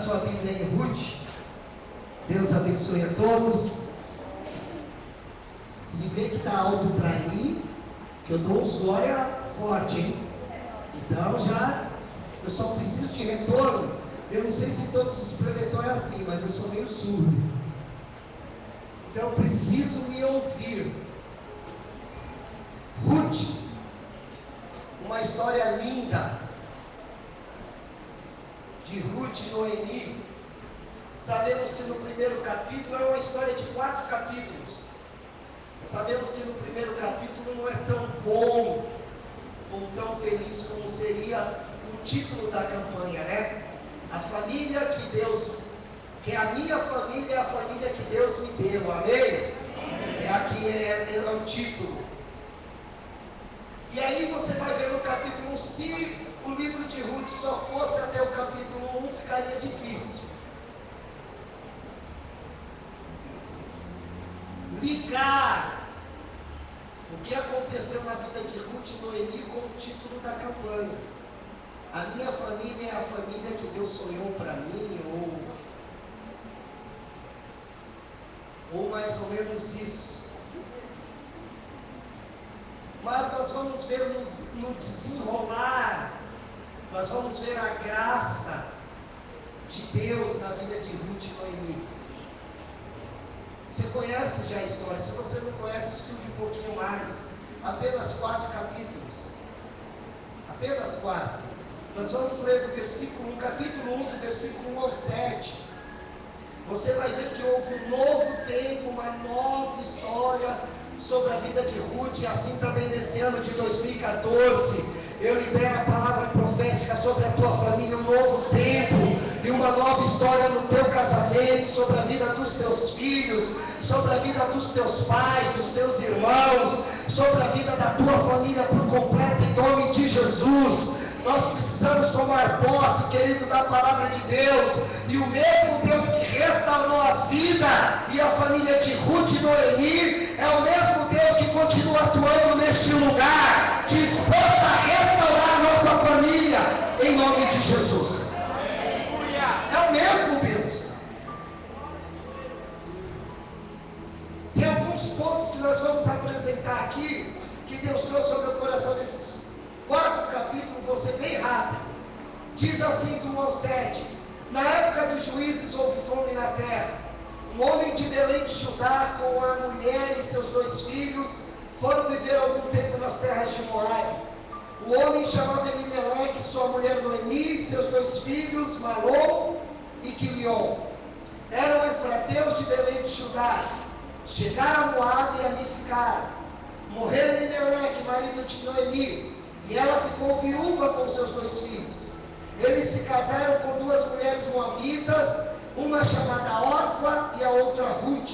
sua Bíblia em Ruth. Deus abençoe a todos. Se vê que está alto para ir, que eu dou uns glória forte, hein? Então eu só preciso de retorno. Eu não sei se todos os preletores é assim, mas eu sou meio surdo. Então eu preciso me ouvir. Ruth, uma história linda de Ruth e Noemi. Sabemos que no primeiro capítulo é uma história de 4 capítulos. Sabemos que no primeiro capítulo não é tão bom ou tão feliz como seria o título da campanha, né? A família que a minha família é a família que Deus me deu, amém? É o título. E aí você vai ver no capítulo 1, se o livro de Ruth só fosse até o capítulo 1, ficaria difícil. Ligar o que aconteceu na vida de Ruth e Noemi com o título da campanha. A minha família é a família que Deus sonhou para mim, ou mais ou menos isso. Mas nós vamos ver no desenrolar, nós vamos ver a graça de Deus na vida de Ruth e Noemi. Você conhece já a história? Se você não conhece, estude um pouquinho mais. Apenas 4 capítulos. Apenas 4. Nós vamos ler do versículo 1, capítulo 1, do versículo 1 ao 7. Você vai ver que houve um novo tempo, uma nova história sobre a vida de Ruth. E assim também nesse ano de 2014, eu libero a palavra profética sobre a tua família, um novo tempo e uma nova história no teu casamento, sobre a vida dos teus filhos, sobre a vida dos teus pais, dos teus irmãos, sobre a vida da tua família por completo, em nome de Jesus. Nós precisamos tomar posse, querido, da palavra de Deus, e o mesmo Deus que restaurou a vida e a família de Ruth e Noemi, é o mesmo Deus que continua atuando neste lugar, disposto a restaurar a nossa família, em nome de Jesus. É o mesmo Deus. Tem alguns pontos que nós vamos apresentar aqui, que Deus trouxe ao meu coração nesses 4 capítulos, vou ser bem rápido. Diz assim do 1 ao 7: Na época dos juízes houve fome na terra. Um homem de Belém de Judá, com a mulher e seus 2 filhos, foram viver algum tempo nas terras de Moabe. O homem chamava Elimeleque, sua mulher Noemi, e seus 2 filhos, Malom e Quilion. Eram efrateus de Belém de Judá. Chegaram a Moabe e ali ficaram. Morreu Elimeleque, marido de Noemi, e ela ficou viúva com seus 2 filhos. Eles se casaram com 2 mulheres moabitas, uma chamada Orfa e a outra Ruth.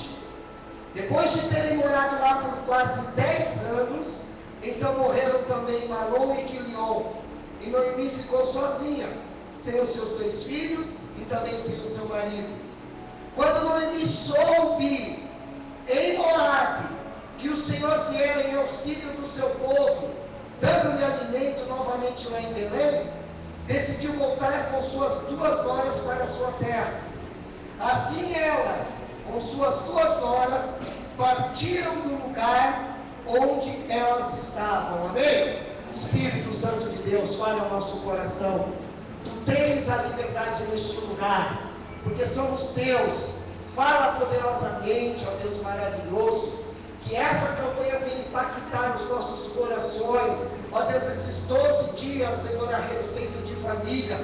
Depois de terem morado lá por quase 10 anos, então morreram também Malom e Quilion. E Noemi ficou sozinha, sem os seus 2 filhos e também sem o seu marido. Quando Noemi soube em Moabe que o Senhor viera em auxílio do seu povo, dando-lhe alimento novamente lá em Belém, decidiu voltar com suas 2 noras para a sua terra. Assim ela, com suas 2 noras, partiram do lugar onde elas estavam. Amém? Espírito Santo de Deus, fale ao nosso coração. Tu tens a liberdade neste lugar, porque somos teus. Fala poderosamente, ó Deus maravilhoso, que essa campanha venha impactar os nossos corações, ó Deus, esses 12 dias, Senhor, a respeito de família,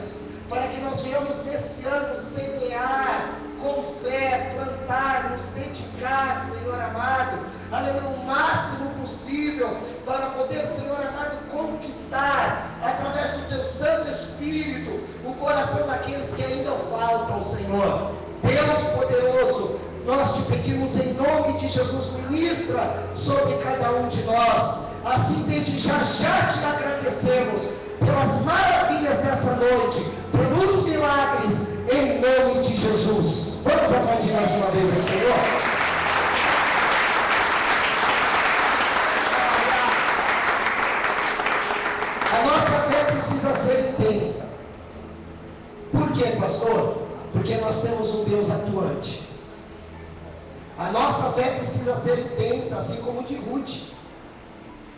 para que nós venhamos nesse ano semear com fé, plantar, nos dedicar, Senhor amado, aleluia, o máximo possível, para poder, Senhor amado, conquistar, através do Teu Santo Espírito, o coração daqueles que ainda faltam, Senhor. Deus poderoso, nós te pedimos em nome de Jesus, ministra sobre cada um de nós. Assim, desde já te agradecemos pelas maravilhas dessa noite, pelos milagres, em nome de Jesus. Vamos aplaudir mais uma vez ao Senhor. A nossa fé precisa ser intensa. Por quê, pastor? Porque nós temos um Deus atuante. A nossa fé precisa ser intensa, assim como de Ruth.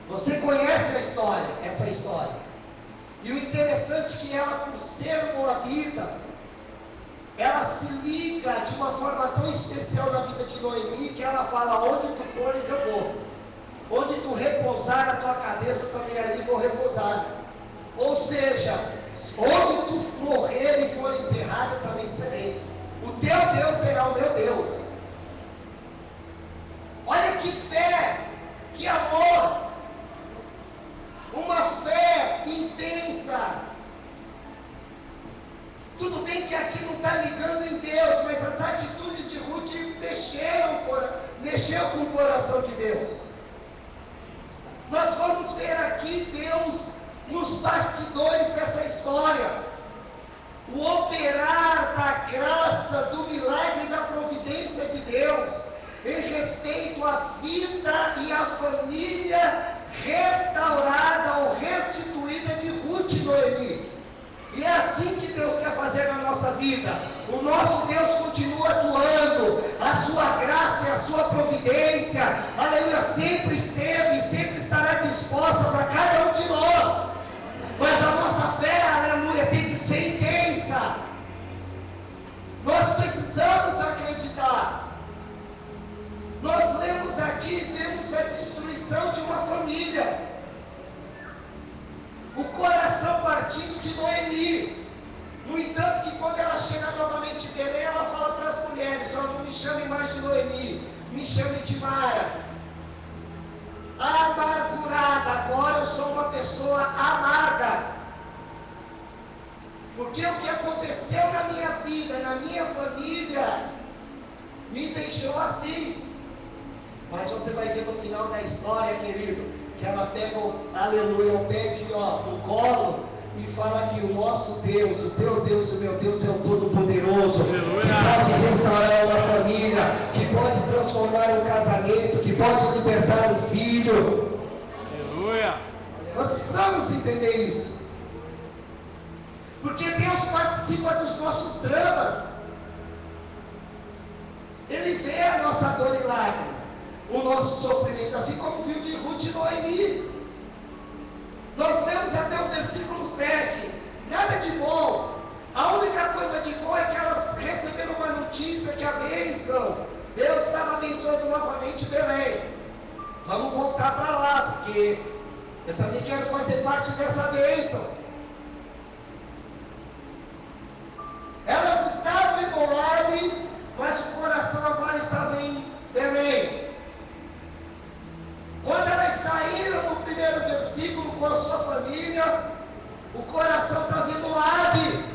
Você conhece essa história. E o interessante é que ela, por ser moabita, ela se liga de uma forma tão especial na vida de Noemi, que ela fala: onde tu fores eu vou, onde tu repousar a tua cabeça, também ali vou repousar. Ou seja, onde tu morrer e for enterrado, eu também serei. O teu Deus será o meu Deus. Olha que fé, que amor, uma fé intensa. Tudo bem que aqui não está ligando em Deus, mas as atitudes de Ruth mexeu com o coração de Deus. Nós vamos ver aqui Deus nos bastidores dessa história, o operar da graça, do milagre e da providência de Deus em respeito à vida e à família restaurada ou restituída de Ruth e Noemi. E é assim que Deus quer fazer na nossa vida. O nosso Deus continua atuando, a sua graça e a sua providência, aleluia, sempre esteve e sempre estará disposta para cada um de nós. Mas a nossa fé, aleluia, tem que ser intensa. Nós precisamos acreditar. Nós lemos aqui, vemos a destruição de uma família, o coração partido de Noemi. No entanto, que quando ela chega novamente em Belém, ela fala para as mulheres: ó, não me chame mais de Noemi, me chame de Mara. Amargurada, agora eu sou uma pessoa amarga, porque o que aconteceu na minha vida, na minha família, me deixou assim. Mas você vai ver no final da história, querido, que ela pega, aleluia, o pé no colo e fala que o nosso Deus, o teu Deus, o meu Deus é o Todo-Poderoso, que pode restaurar uma família, que pode transformar um casamento, que pode libertar um filho. Aleluia. Nós precisamos entender isso, porque Deus participa dos nossos dramas. Ele vê a nossa dor e lágrima, o nosso sofrimento, assim como viu de Ruth e Noemi. Nós lemos até o versículo 7, nada de bom. A única coisa de bom é que elas receberam uma notícia que a bênção, Deus estava abençoando novamente Belém. Vamos voltar para lá, porque eu também quero fazer parte dessa bênção. Elas estavam em Moabe, mas o coração agora estava em Belém. Quando elas saíram no primeiro versículo com a sua família, o coração estava em Moabe.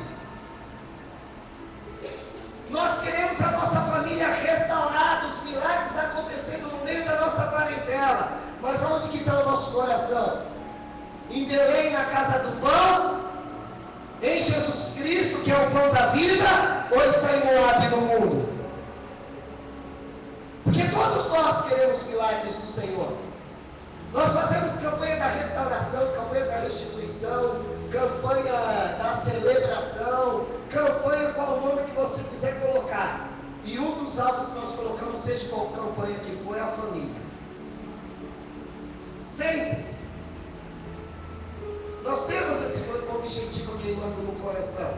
Nós queremos a nossa família restaurada, os milagres acontecendo no meio da nossa parentela. Mas aonde que está o nosso coração? Em Belém, na casa do pão? Em Jesus Cristo, que é o pão da vida? Ou está em Moabe no mundo? Porque todos nós queremos milagres do Senhor. Nós fazemos campanha da restauração, campanha da restituição, campanha da celebração, campanha qual o nome que você quiser colocar. E um dos alvos que nós colocamos, seja qual campanha que for, é a família. Sempre. Nós temos esse objetivo queimando no coração.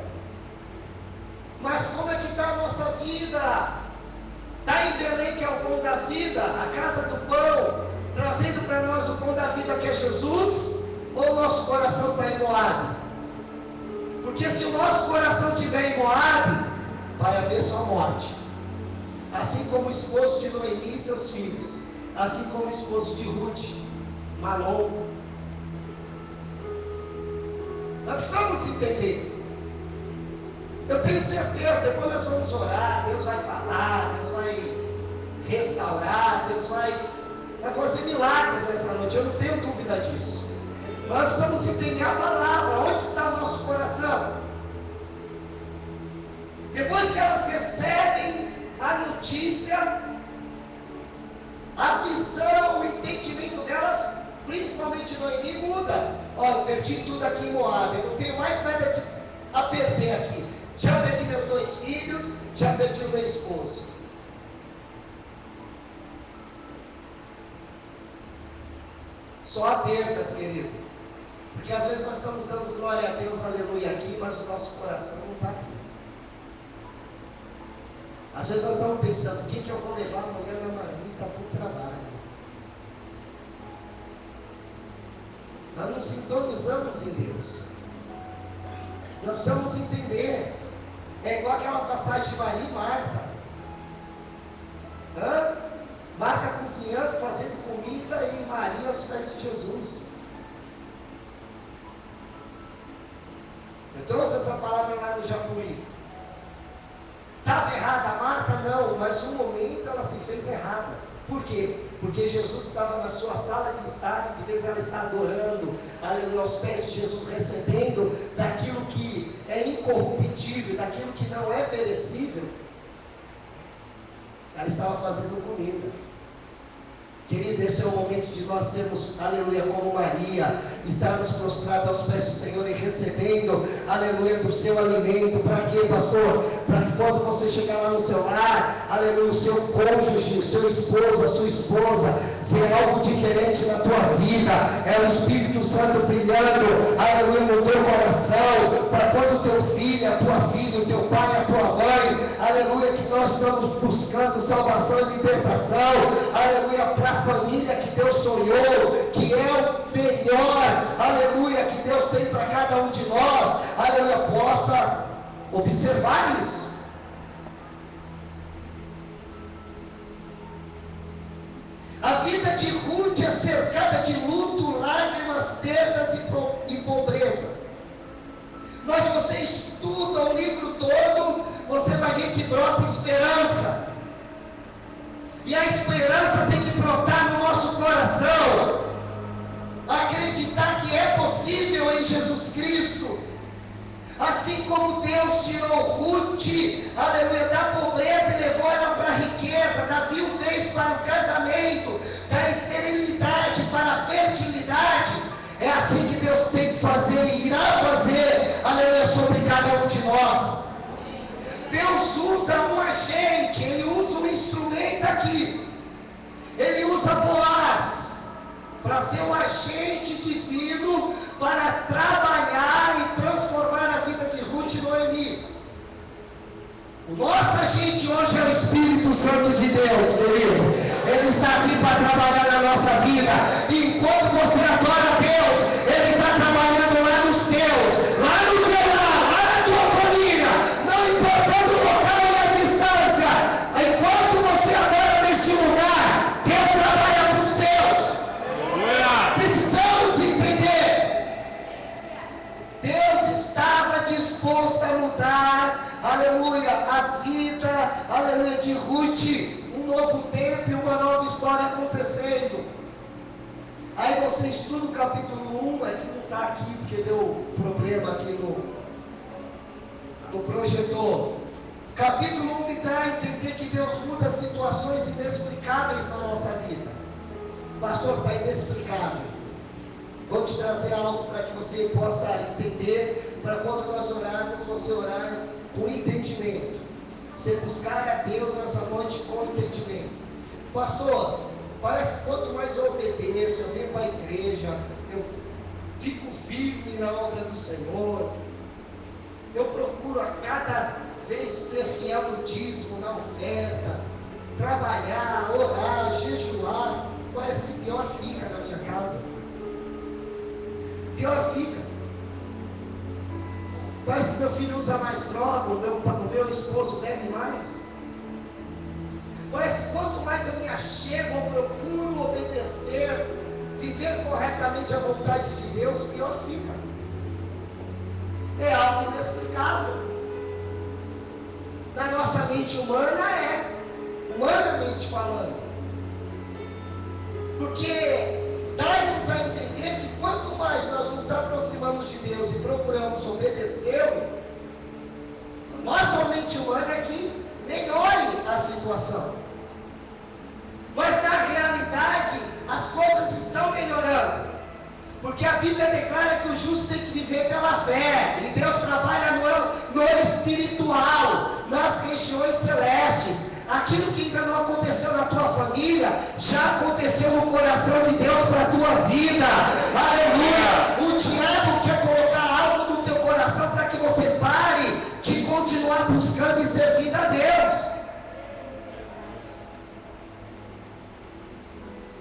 Mas como é que está a nossa vida? Está em Belém, que é o pão da vida, a casa do pão, trazendo para nós o pão da vida, que é Jesus, ou o nosso coração está em Moabe? Porque se o nosso coração estiver em Moabe, vai haver só morte. Assim como o esposo de Noemi e seus filhos, assim como o esposo de Ruth, Malom. Nós precisamos entender. Eu tenho certeza, depois nós vamos orar, Deus vai falar, Deus vai restaurar, Deus vai fazer milagres nessa noite, eu não tenho dúvida disso. Nós precisamos entender a palavra, onde está o nosso coração. Depois que elas recebem a notícia, a visão, o entendimento delas, principalmente Noemi, muda. Ó, eu perdi tudo aqui em Moabe, eu não tenho mais nada a perder aqui. Já perdi meus 2 filhos, do meu esposo. Só há perdas, querido. Porque às vezes nós estamos dando glória a Deus, aleluia, aqui, mas o nosso coração não está aqui. Às vezes nós estamos pensando, o que eu vou levar amanhã na marmita para o trabalho? Nós não sintonizamos em Deus. Nós precisamos entender. É igual aquela passagem de Maria e Marta. Marta cozinhando, fazendo comida, e Maria aos pés de Jesus. Eu trouxe essa palavra lá no Japuí. Estava errada a Marta? Não, mas um momento ela se fez errada. Por quê? Porque Jesus estava na sua sala de estar, e de vez ela está adorando, aleluia, aos pés de Jesus, recebendo daquilo que é incorruptível, daquilo que não é perecível. Ela estava fazendo comida. Querido, esse é o momento de nós sermos, aleluia, como Maria, estarmos prostrados aos pés do Senhor e recebendo, aleluia, do seu alimento. Para quê, pastor? Para que quando você chegar lá no seu lar, aleluia, o seu cônjuge, o seu esposo, a sua esposa, vê algo diferente na tua vida. É o Espírito Santo brilhando, aleluia, no teu coração. Para quando o teu filho, a tua filha, o teu pai, a tua mãe, aleluia, que nós estamos buscando salvação e libertação, aleluia, para a família que Deus sonhou, que é o melhor, aleluia, que Deus tem para cada um de nós, aleluia, possa observar isso. A vida de Ruth é cercada de luto, lágrimas, perdas e pobreza. Mas se você estuda o livro todo, você vai ver que brota esperança. E a esperança tem que brotar no nosso coração. Acreditar que é possível em Jesus Cristo. Assim como Deus tirou Ruth, aleluia, da pobreza e levou ela para a riqueza, da viuvez para o casamento, da esterilidade para a fertilidade. É assim que Deus tem que fazer e irá fazer, aleluia, sobre cada um de nós. Deus usa um agente, Ele usa um instrumento aqui. Ele usa Boaz para ser um agente divino para trabalhar e transformar a vida de Ruth e Noemi. O nosso agente hoje é o Espírito Santo de Deus, querido. Ele está aqui para trabalhar na nossa vida. E enquanto você adora a Deus, Ele está trabalhando lá nos teus, lá no teu lar, lá na tua família, não importando o local e a distância. Enquanto você adora nesse lugar, Deus trabalha para os seus. Precisamos entender. Deus estava disposto a mudar, aleluia, a vida, aleluia, de Ruth. Um novo tempo e uma nova história acontecendo. Aí você estuda o capítulo 1, é que não está aqui, porque deu problema aqui no projetor. Capítulo 1 me dá a entender que Deus muda situações inexplicáveis na nossa vida. Pastor, está inexplicável. Vou te trazer algo para que você possa entender, para quando nós orarmos, você orar com entendimento. Você buscar a Deus nessa noite com entendimento. Pastor, parece que quanto mais eu obedeço, eu venho para a igreja, eu fico firme na obra do Senhor, eu procuro a cada vez ser fiel no dízimo, na oferta, trabalhar, orar, jejuar, parece que pior fica na minha casa. Pior fica. Parece que meu filho usa mais droga, o meu esposo bebe mais. Parece que quanto mais eu me achego, eu procuro obedecer, viver corretamente a vontade de Deus, pior fica. É algo inexplicável. Na nossa mente humana humanamente falando. Porque dá-nos a entender que quanto mais nós nos aproximamos de Deus e procuramos obedecê-lo, a nossa mente humana é que melhore a situação. Mas na realidade, as coisas estão melhorando. Porque a Bíblia declara que o justo tem que viver pela fé. E Deus trabalha no espiritual, nas regiões celestes. família já aconteceu no coração de Deus para a tua vida. Aleluia! O diabo quer colocar algo no teu coração para que você pare de continuar buscando e servindo a Deus.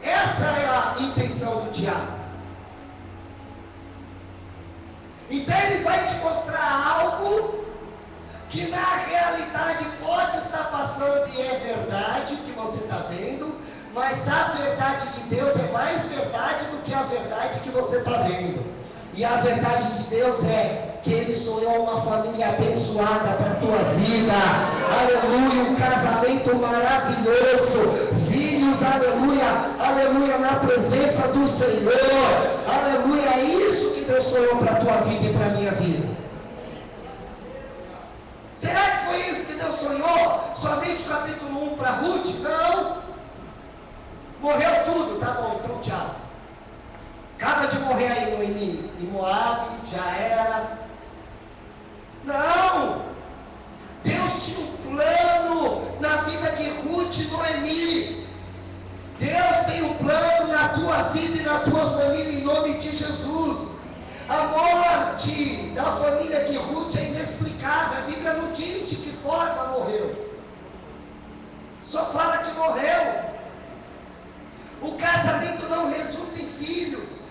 Essa é a intenção do diabo. Então ele vai te mostrar algo que na realidade pode estar passando e é verdade que você está vendo, mas a verdade de Deus é mais verdade do que a verdade que você está vendo. E a verdade de Deus é que Ele sonhou uma família abençoada para a tua vida. Aleluia, um casamento maravilhoso, filhos, aleluia, aleluia, na presença do Senhor. Aleluia, é isso que Deus sonhou para a tua vida e para a minha vida. Será que foi isso que Deus sonhou? Somente o capítulo 1 para Ruth? Não. Morreu tudo, tá bom, então tchau. Acaba de morrer aí Noemi, em Moabe, já era. Não. Deus tinha um plano na vida de Ruth e Noemi. Deus tem um plano na tua vida e na tua família em nome de Jesus. A morte da família de Ruth é inexplicável. A Bíblia não diz de que forma morreu. Só fala que morreu. O casamento não resulta em filhos.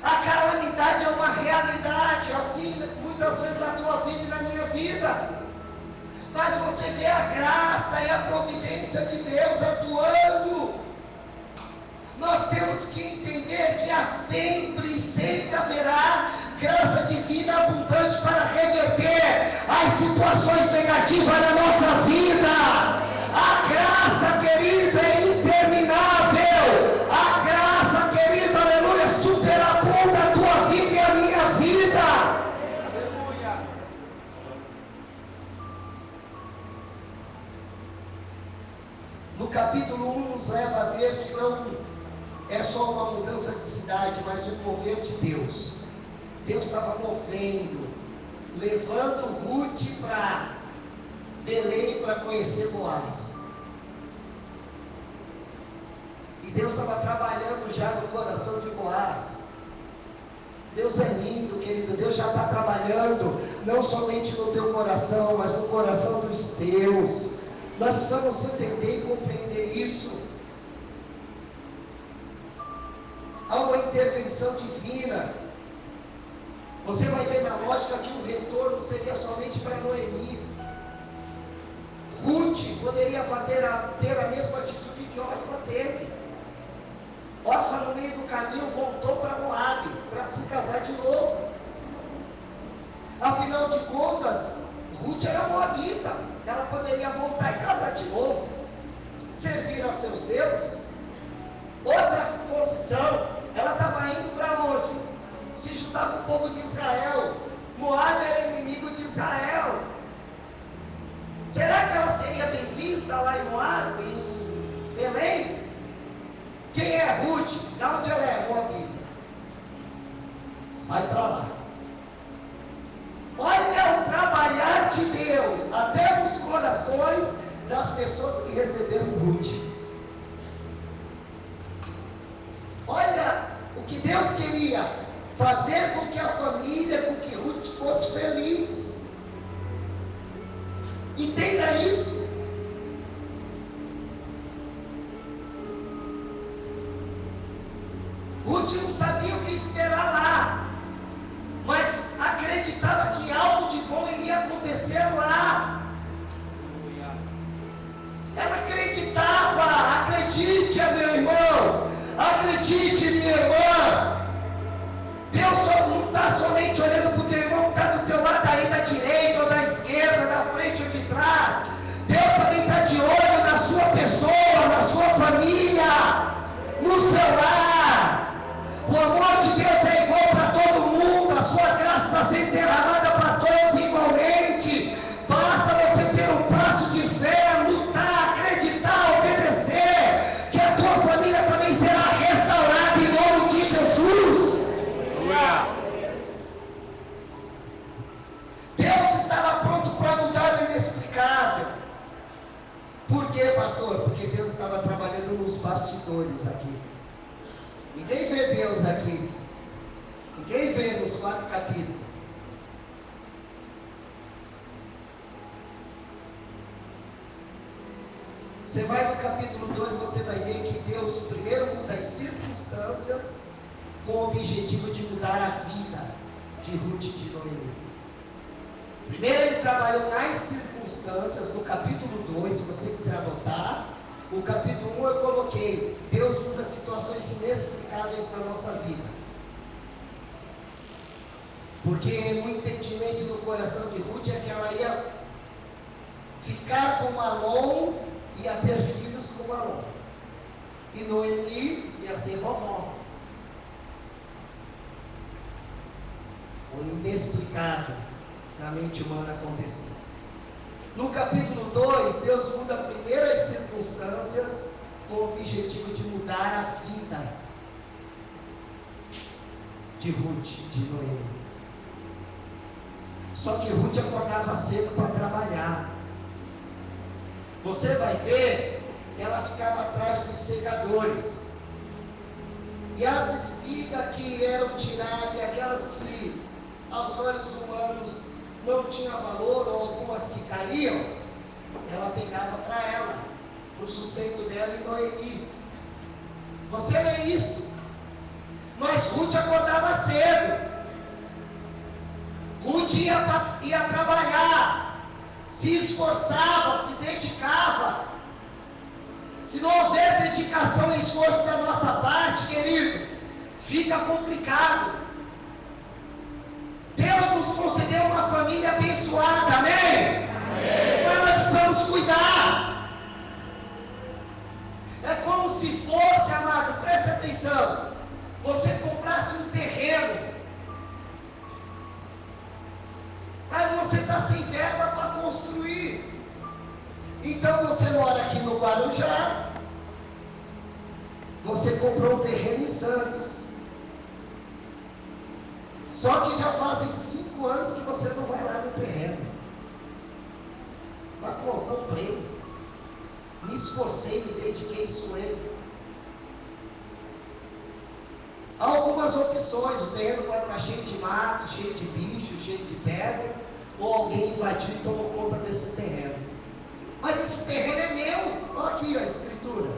A calamidade é uma realidade, assim muitas vezes na tua vida e na minha vida. Mas você vê a graça e a providência de Deus atuando. Nós temos que entender que há sempre e sempre haverá graça divina abundante para reverter as situações negativas na nossa vida. A graça, querido, é interminável. A graça, querido, aleluia, superabunda a tua vida e a minha vida. Aleluia. No capítulo 1 nos leva a ver que não é só uma mudança de cidade, mas um mover de Deus. Deus estava movendo, levando Ruth para Belém para conhecer Boaz. E Deus estava trabalhando já no coração de Boaz. Deus é lindo, querido. Deus já está trabalhando, não somente no teu coração, mas no coração dos teus. Nós precisamos entender e compreender isso. Há uma intervenção divina. Você vai ver na lógica que o retorno seria somente para Noemi. Ruth poderia ter a mesma atitude que Orfa teve. Orfa, no meio do caminho, voltou para Moabe para se casar de novo. Afinal de contas, Ruth era moabita. Ela poderia voltar e casar de novo, servir a seus deuses. Outra posição, ela estava indo para onde? Se juntar com o povo de Israel. Moabe era inimigo de Israel. Será que ela seria bem vista lá em Moabe, em Belém? Quem é Ruth? De onde ela é? Moabita. Sai para lá. Olha o trabalhar de Deus até nos corações das pessoas que receberam Ruth. Olha o que Deus queria fazer com que a família, com que Ruth fosse feliz. Entenda isso. Ruth não sabia o que esperar lá, mas acreditava que algo de bom iria acontecer lá. Ela acreditava. Acredite, meu irmão. Acredite, minha irmã. Deus não está somente olhando para o teu irmão que está do teu lado aí, da direita ou da esquerda, da frente ou de trás. Deus também está de olho na sua pessoa, na sua família, no seu lar. O amor de Deus é igual para todo mundo. A sua graça está sendo derramada para todos igualmente. Basta você ter um passo de fé, lutar, acreditar, obedecer, que a tua família também será restaurada em nome de pastor? Porque Deus estava trabalhando nos bastidores aqui. Ninguém vê Deus aqui. Ninguém vê nos 4 capítulos. Você vai no capítulo 2, você vai ver que Deus primeiro muda as circunstâncias com o objetivo de mudar a vida de Ruth e de Noemi. Primeiro ele trabalhou nas circunstâncias, no capítulo 2, se você quiser anotar. O capítulo 1 eu coloquei, Deus muda situações inexplicáveis na nossa vida. Porque o entendimento no coração de Ruth é que ela ia ficar com Malom, ia ter filhos com Malom. E Noemi ia ser vovó. O inexplicável na mente humana aconteceu. No capítulo 2, Deus muda primeiro as circunstâncias com o objetivo de mudar a vida de Ruth, de Noemi. Só que Ruth acordava cedo para trabalhar. Você vai ver que ela ficava atrás dos secadores. E as espigas que eram tiradas, e aquelas que aos olhos humanos não tinha valor, ou algumas que caíam, ela pegava para ela, para o sustento dela e Noemi. Você lê isso. Mas Ruth acordava cedo. Ruth ia trabalhar, se esforçava, se dedicava. Se não houver dedicação e esforço da nossa parte, querido, fica complicado. Deus nos concedeu uma família abençoada, amém? Amém. Mas nós precisamos cuidar. É como se fosse, amado, preste atenção, você comprasse um terreno, mas você está sem verba para construir. Então você mora aqui no Guarujá, você comprou um terreno em Santos. Só que já fazem 5 anos que você não vai lá no terreno. Mas pô, comprei, me esforcei, me dediquei, suei. Há algumas opções, o terreno pode estar cheio de mato, cheio de bicho, cheio de pedra, ou alguém invadiu e tomou conta desse terreno. Mas esse terreno é meu, olha aqui a escritura.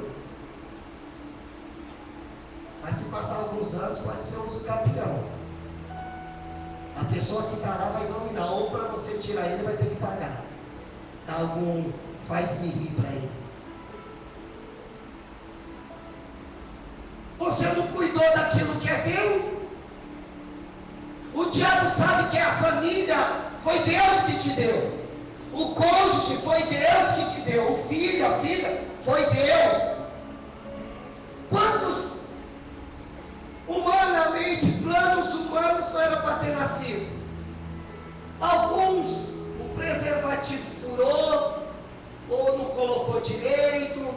Mas se passar alguns anos, pode ser uso campeão. A pessoa que está lá vai dominar, ou para você tirar ele vai ter que pagar. Dá algum faz-me rir para ele. Você não cuidou daquilo que é teu? O diabo sabe que a família foi Deus que te deu. O cônjuge foi Deus que te deu. O filho, a filha, foi Deus. Quantos humanamente, planos humanos não era para ter nascido? Alguns, o preservativo furou, ou não colocou direito,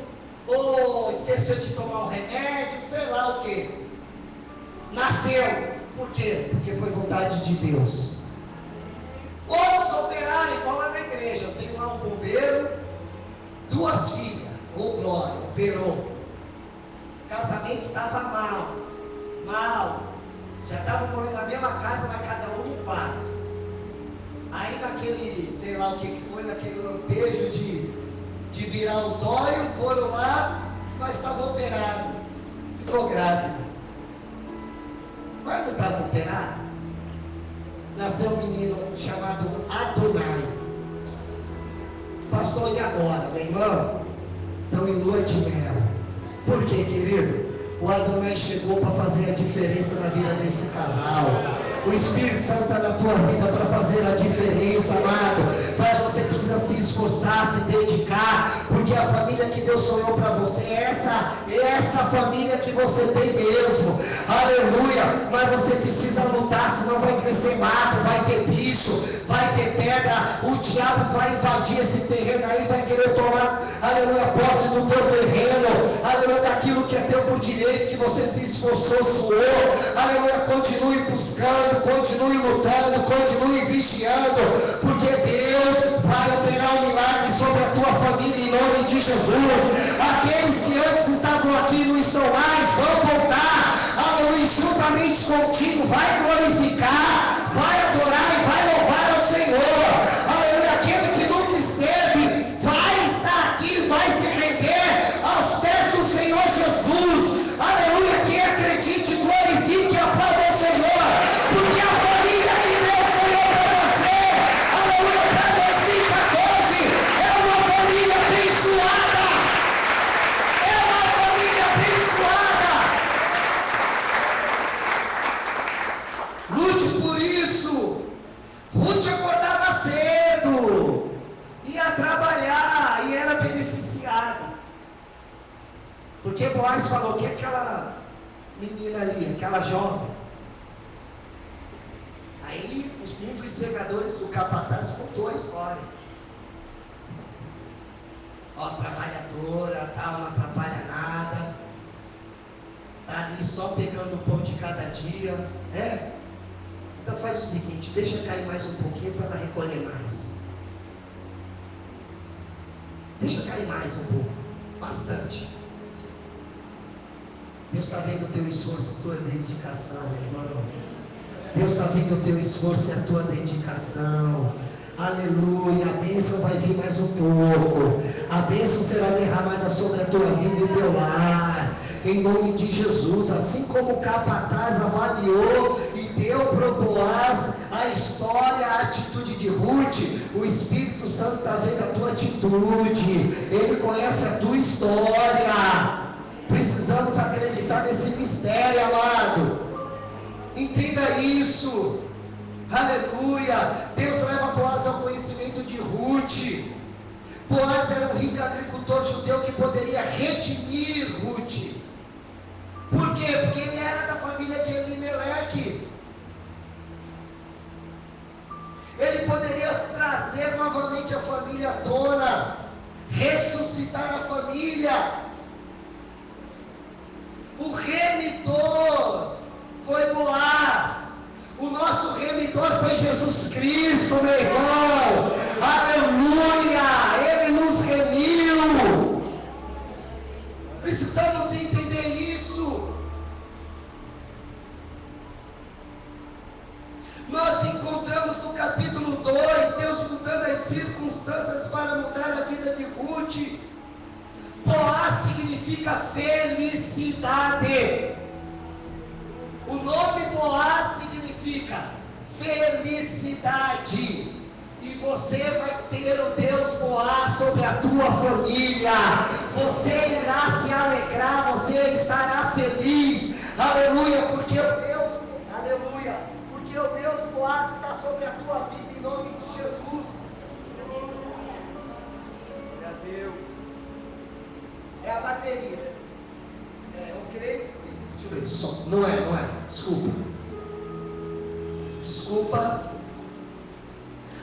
ou esqueceu de tomar o remédio, sei lá o que. Nasceu. Por quê? Porque foi vontade de Deus. Outros operaram igual lá na igreja. Eu tenho lá um bombeiro, 2 filhas, ou glória, operou. O casamento estava mal, já estavam morando na mesma casa, mas cada um no quarto. Aí naquele, sei lá o que foi, naquele lampejo de virar os olhos, foram lá, mas estava operado, ficou grávida. Mas não estava operado. Nasceu um menino chamado Adonai. Pastor, e agora, meu irmão? Estão em lua de mel. Por quê, querido? O Adonai chegou para fazer a diferença na vida desse casal. O Espírito Santo está na tua vida para fazer a diferença, amado. Mas você precisa se esforçar, se dedicar, porque a família que Deus sonhou para você é essa família que você tem mesmo. Aleluia. Mas você precisa lutar, senão vai crescer mato, vai ter bicho, vai ter pedra. O diabo vai invadir esse terreno aí, vai querer tomar, aleluia, posse do teu terreno, aleluia, daquilo que é teu por direito, que você se esforçou, suou. Aleluia, continue buscando, continue lutando, continue vigiando, porque Deus vai operar um milagre sobre a tua família em nome de Jesus. Aqueles que antes estavam aqui não estão mais, vão voltar, aleluia, juntamente contigo, vai glorificar, vai adorar e vai louvar ao Senhor, aleluia. Aquele que nunca esteve, vai estar aqui, vai se render aos pés do Senhor Jesus, aleluia. Quem acredite, glorifique e aplauda ao Senhor, porque a família que Deus sonhou para você, aleluia, para 2014, é uma família abençoada, é uma família abençoada. Lute por isso. Ruth acordava cedo, ia trabalhar e era beneficiada, porque Boaz falou que aquela menina ali, aquela jovem, aí um dos segadores do capataz contou a história. Ó, trabalhadora, tal, não atrapalha nada, tá ali só pegando o pão de cada dia, Então faz o seguinte, deixa cair mais um pouquinho para ela recolher mais. Deixa cair mais um pouco, bastante. Deus está vendo o teu esforço, a tua dedicação, irmão. Deus está vendo o teu esforço e a tua dedicação. Aleluia, a bênção vai vir mais um pouco. A bênção será derramada sobre a tua vida e o teu lar, em nome de Jesus. Assim como o capataz avaliou e deu para o Boaz a história, a atitude de Ruth, o Espírito Santo está vendo a tua atitude, ele conhece a tua história. Precisamos acreditar nesse mistério, amado. Entenda isso. Aleluia. Deus leva Boaz ao conhecimento de Ruth. Boaz era um rico agricultor judeu que poderia redimir Ruth. Por quê? Porque ele era da família de Elimeleque. Ele poderia trazer novamente a família à tona, ressuscitar a família. O remidor foi Boaz. O nosso remidor foi Jesus Cristo, meu irmão. Aleluia! Ele nos remiu. Precisamos entender isso. Nós encontramos no capítulo 2, Deus mudando as circunstâncias para mudar a vida de Ruth. Boaz significa felicidade. O nome Boaz significa felicidade. E você vai ter o Deus Boaz sobre a tua família. Você irá se alegrar, você estará feliz. Aleluia, porque o Deus, aleluia, porque o Deus Boaz está sobre a tua vida em nome de Jesus. É a bateria. Eu creio que sim. Deixa eu ver. Não é. Desculpa.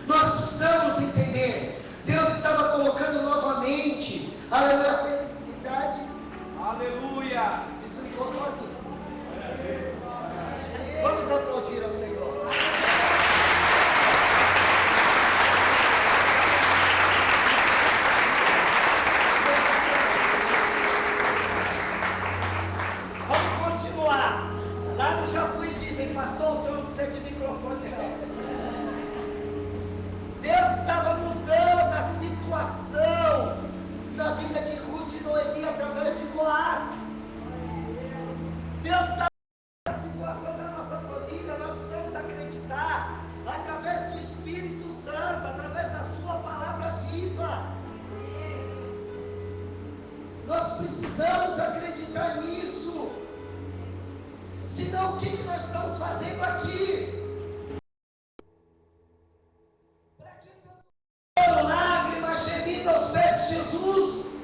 Nós precisamos entender. Deus estava colocando novamente, aleluia, a felicidade. Aleluia. Desligou sozinho. Vamos aplaudir ao Senhor. Lá no Japuí dizem, pastor, o senhor não precisa de microfone não. Deus estava mudando a situação da vida de Ruth e Noemi através de Boaz. Deus está mudando a situação da nossa família. Nós precisamos acreditar através do Espírito Santo, através da sua palavra viva. Nós precisamos acreditar nisso. Senão, o que nós estamos fazendo aqui? Para que tanto lágrimas, gemindo aos pés de Jesus?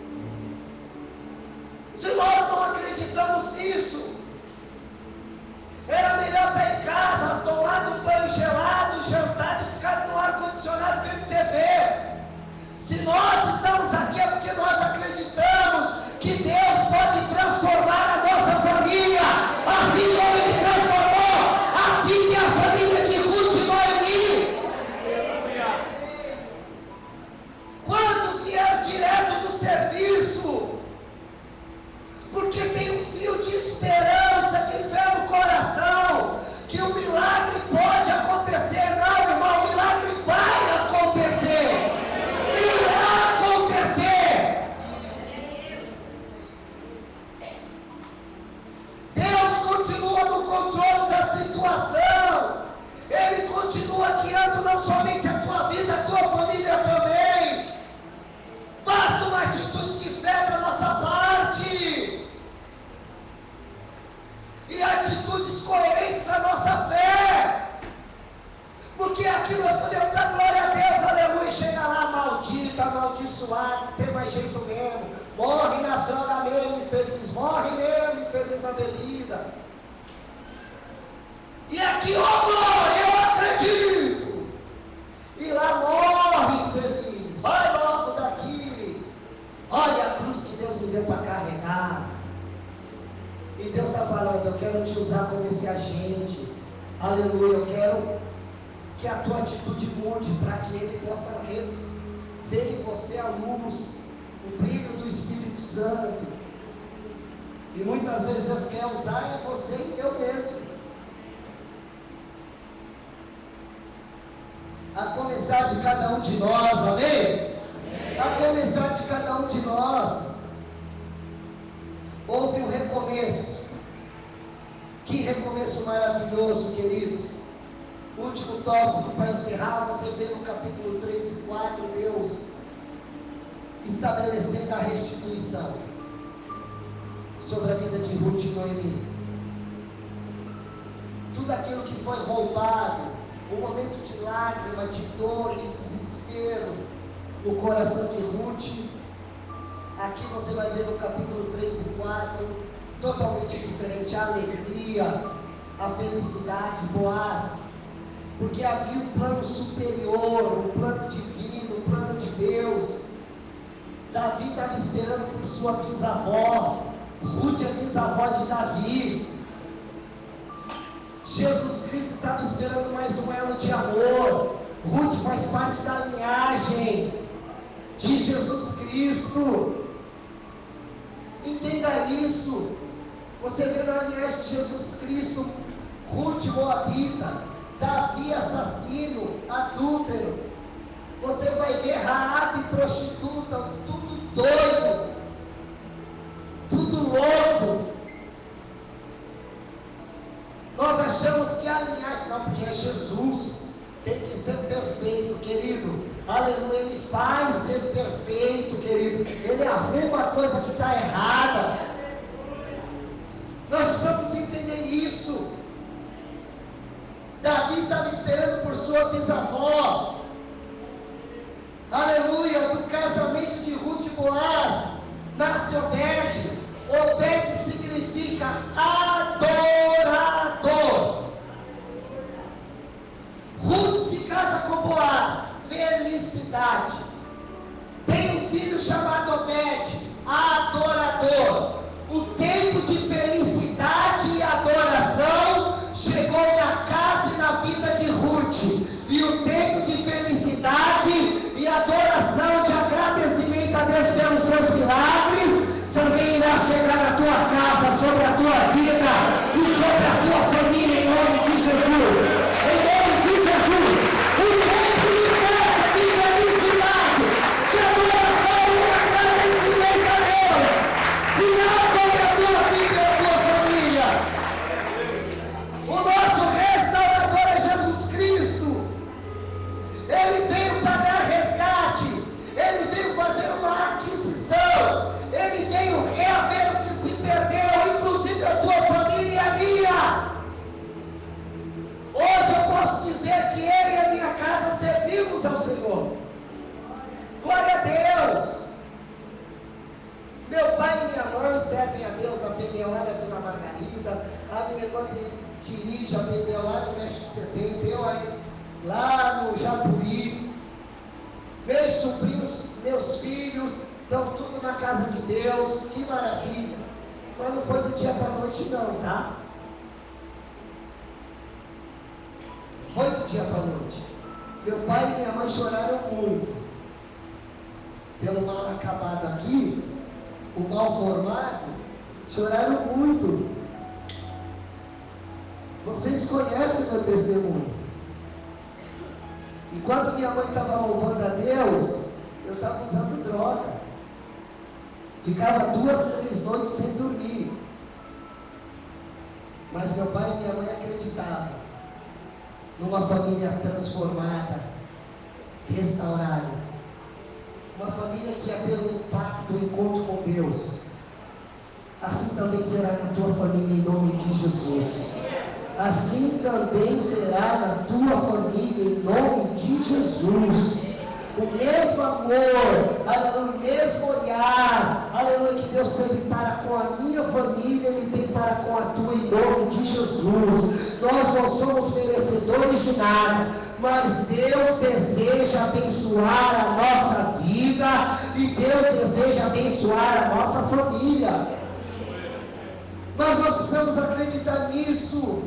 Se nós não acreditamos nisso, era melhor estar em casa, tomar um banho gelado, jantar e ficar no ar-condicionado vendo TV. Se nós estamos aqui é porque nós acreditamos que Deus pode transformar a nossa família, assim como Ele transformou a vida e a família de Ruth e Noemi. Quantos vieram direto do sertão abençoado, tem mais jeito mesmo, morre nas drogas mesmo, infeliz, morre mesmo, infeliz na bebida. E aqui, oh glória, eu acredito. E lá morre infeliz, vai logo daqui. Olha a cruz que Deus me deu para carregar. E Deus está falando, eu quero te usar como esse agente. Aleluia, eu quero que a tua atitude mude para que Ele possa ver em você a luz, o brilho do Espírito Santo. E muitas vezes Deus quer usar em você e eu mesmo. A começar de cada um de nós, amém? A começar de cada um de nós. Houve um recomeço. Que recomeço maravilhoso, queridos. Último tópico para encerrar, você vê no capítulo 3 e 4, Deus estabelecendo a restituição sobre a vida de Ruth e Noemi. Tudo aquilo que foi roubado, um momento de lágrima, de dor, de desespero no coração de Ruth, aqui você vai ver no capítulo 3 e 4, totalmente diferente, a alegria, a felicidade, Boaz, porque havia um plano superior, um plano divino, um plano de Deus. Davi estava esperando por sua bisavó, Ruth é bisavó de Davi. Jesus Cristo estava esperando mais um elo de amor. Ruth faz parte da linhagem de Jesus Cristo. Entenda isso. Você vê na linhagem de Jesus Cristo, Ruth moabita, Davi assassino, adúltero. Você vai ver Raabe prostituta, tudo doido, tudo louco. Nós achamos que a linhagem, não, porque é Jesus, tem que ser perfeito, querido. Aleluia, Ele faz ser perfeito, querido. Ele arruma a coisa que está errada. Nós precisamos entender isso. Davi estava esperando por sua bisavó. Aleluia, do casamento de Ruth e Boaz, nasce Obed. Obed significa adorador. Ruth se casa com Boaz, felicidade. Tem um filho chamado Obed, adorador. O tempo de felicidade e adoração chegou na casa e na vida de Ruth. E o tempo de felicidade e adoração, de agradecimento a Deus pelos seus milagres, também irá chegar na tua casa, sobre a tua vida e sobre a tua família, em nome de Jesus. Em nome de Jesus, o tempo de festa, de felicidade, de adoração e agradecimento a Deus virá sobre a tua vida e a tua família. O nosso restaurador é Jesus Cristo. Ele veio para dar resgate, Ele veio fazer uma aquisição, Ele veio reaver o que se perdeu, inclusive a tua família e a minha. Hoje eu posso dizer que eu e a minha casa servimos ao Senhor. Glória a Deus. Meu pai e minha mãe servem a Deus na PBO da Vila Margarida. A minha irmã dirige a PBO lá no Mestre 70. Eu aí lá no Japuí. Meus sobrinhos, meus filhos estão tudo na casa de Deus. Que maravilha. Mas não foi do dia para a noite não, tá? Foi do dia para a noite. Meu pai e minha mãe choraram muito pelo mal acabado aqui, o mal formado. Choraram muito. Vocês conhecem meu testemunho. Enquanto minha mãe estava louvando a Deus, eu estava usando droga. Ficava 2, 3 noites sem dormir. Mas meu pai e minha mãe acreditavam numa família transformada, restaurada. Uma família que é pelo impacto do encontro com Deus. Assim também será na tua família, em nome de Jesus. Assim também será na tua família, em nome de Jesus. o mesmo amor, aleluia, o mesmo olhar, aleluia, que Deus teve para com a minha família, Ele tem para com a tua, em nome de Jesus. Nós não somos merecedores de nada, mas Deus deseja abençoar a nossa vida, e Deus deseja abençoar a nossa família. Mas nós precisamos acreditar nisso.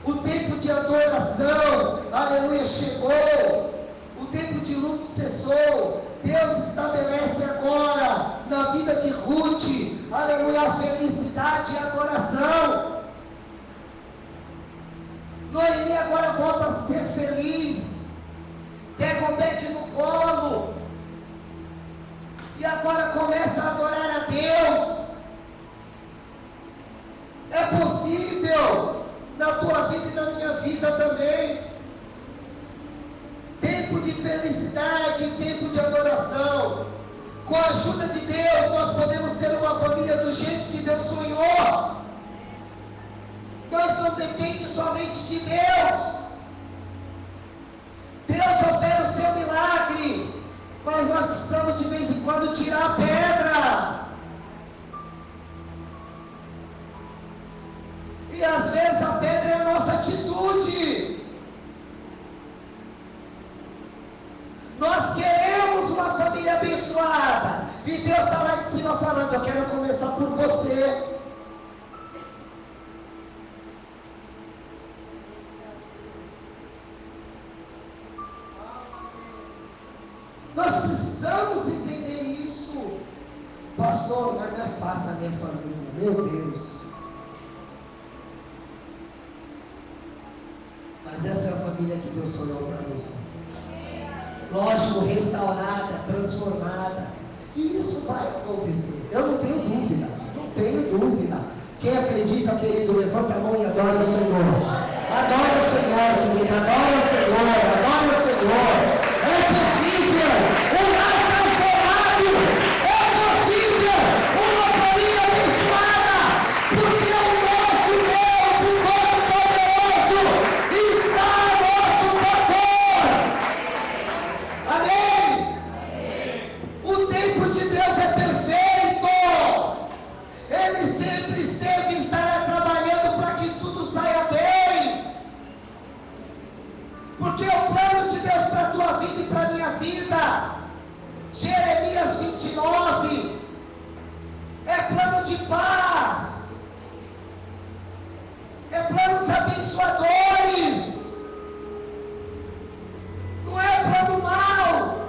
O tempo de adoração, aleluia, chegou. O tempo de luto cessou. Deus estabelece agora na vida de Ruth, aleluia, a felicidade e a adoração. Noemi agora volta a ser feliz. Pega Obed no colo e agora começa a adorar a Deus. É possível na tua vida e na minha vida também. Tempo de felicidade, tempo de adoração. Com a ajuda de Deus, nós podemos ter uma família do jeito que Deus sonhou. Mas não depende somente de Deus. Deus opera o seu milagre, mas nós precisamos de vez em quando tirar a pedra. E às vezes a pedra é a nossa atitude. Nós queremos uma família abençoada, e Deus está lá de cima falando: eu quero começar por você. Nós precisamos entender isso. Pastor, mas não é fácil a minha família, meu Deus. Mas essa é a família que Deus sonhou para você. Lógico, restaurada, transformada. E isso vai acontecer. Eu não tenho dúvida. Não tenho dúvida. Quem acredita, querido, levanta a mão e adora o Senhor. Adora o Senhor, querido. Adora o Senhor. Adora o Senhor. É possível um lar transformado. É possível uma família abençoada. Porque o nosso Deus, o Todo-Poderoso, está a nosso favor. Amém? O tempo de Deus é perfeito. Ele sempre esteve e estará trabalhando para que tudo saia bem. Porque o plano de Deus para a tua vida e para a minha vida, Jeremias 29, é plano de paz, é planos abençoadores, não é plano mau.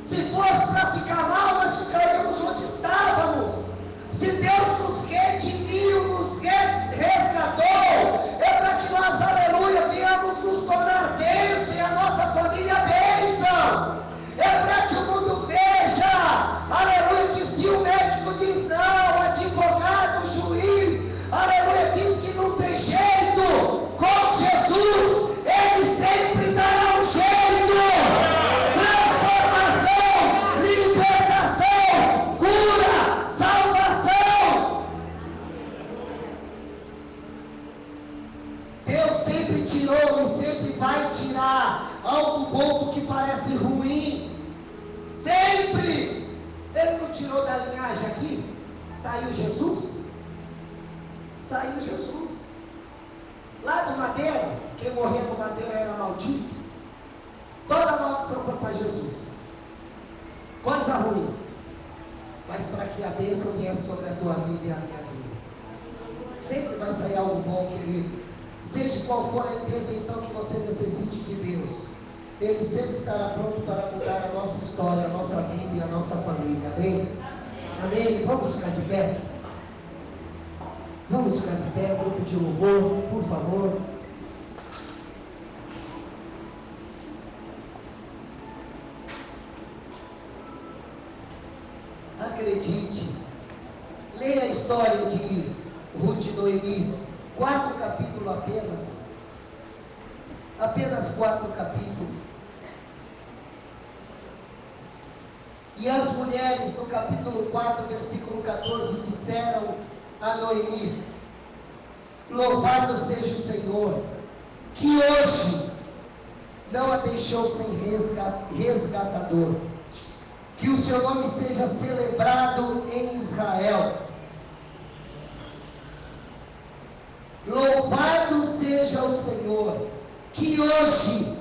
Se fosse para ficar mal, nós ficaríamos onde estávamos. Se Deus nos redimiu, nos resgatou, é para que nós, aleluia, viemos nos tornar bênção e a nossa família bênção. É para que o mundo veja, aleluia, que se o médico diz não, o advogado, o juiz, aleluia, diz que não tem jeito, com Jesus, Ele sempre dará um jeito. Transformação, libertação, cura, salvação. Deus sempre tirou e sempre vai tirar algo bom do que parece ruim. Sempre. Ele não tirou da linhagem aqui? Saiu Jesus? Saiu Jesus. Lá do madeiro, quem morria no madeiro era maldito. Toda a maldição foi para Jesus. Coisa ruim. Mas para que a bênção venha sobre a tua vida e a minha vida. Sempre vai sair algo bom, querido. Seja qual for a intervenção que você necessite de Deus, Ele sempre estará pronto para mudar a nossa história, a nossa vida e a nossa família. Amém? Amém? Vamos ficar de pé? Vamos ficar de pé, grupo de louvor, por favor. Acredite, leia a história de Ruth e Noemi, 4 capítulos apenas 4 capítulos. E as mulheres no capítulo 4, versículo 14, disseram a Noemi: louvado seja o Senhor, que hoje não a deixou sem resgatador. Que o seu nome seja celebrado em Israel. Louvado seja o Senhor, que hoje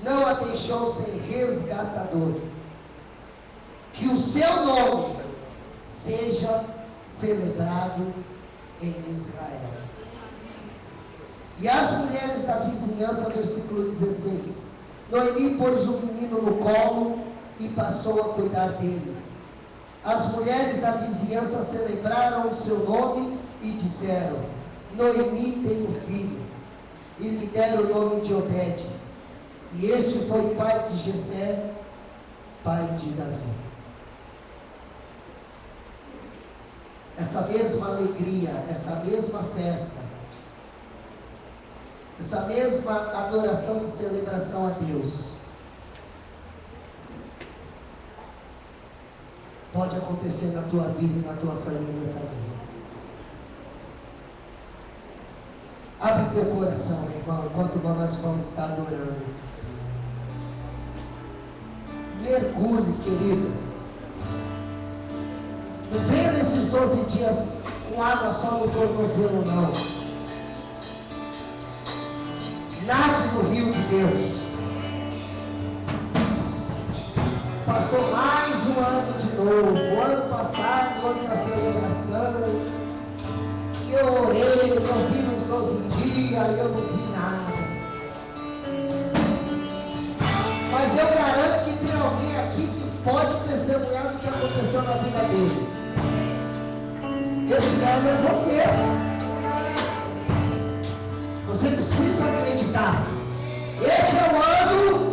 não a deixou sem resgatador. Que o seu nome seja celebrado em Israel. E as mulheres da vizinhança, versículo 16: Noemi pôs o menino no colo e passou a cuidar dele. As mulheres da vizinhança celebraram o seu nome e disseram: Noemi tem um filho. E lhe deram o nome de Obed. E este foi pai de Jessé, pai de Davi. Essa mesma alegria, essa mesma festa, essa mesma adoração e celebração a Deus pode acontecer na tua vida e na tua família também. Abre teu coração, meu irmão, enquanto nós vamos estar adorando. Mergulhe, querido. Não venha nesses 12 dias com água só no tornozelo, não. Nade no rio de Deus. Passou mais um ano de novo. O ano passado, o ano da celebração. E eu orei, eu vi nos 12 dias, e eu não vi nada. Mas eu garanto que tem alguém aqui que pode testemunhar do que aconteceu na vida dele. Esse ano é você. Você precisa acreditar. Esse é o ano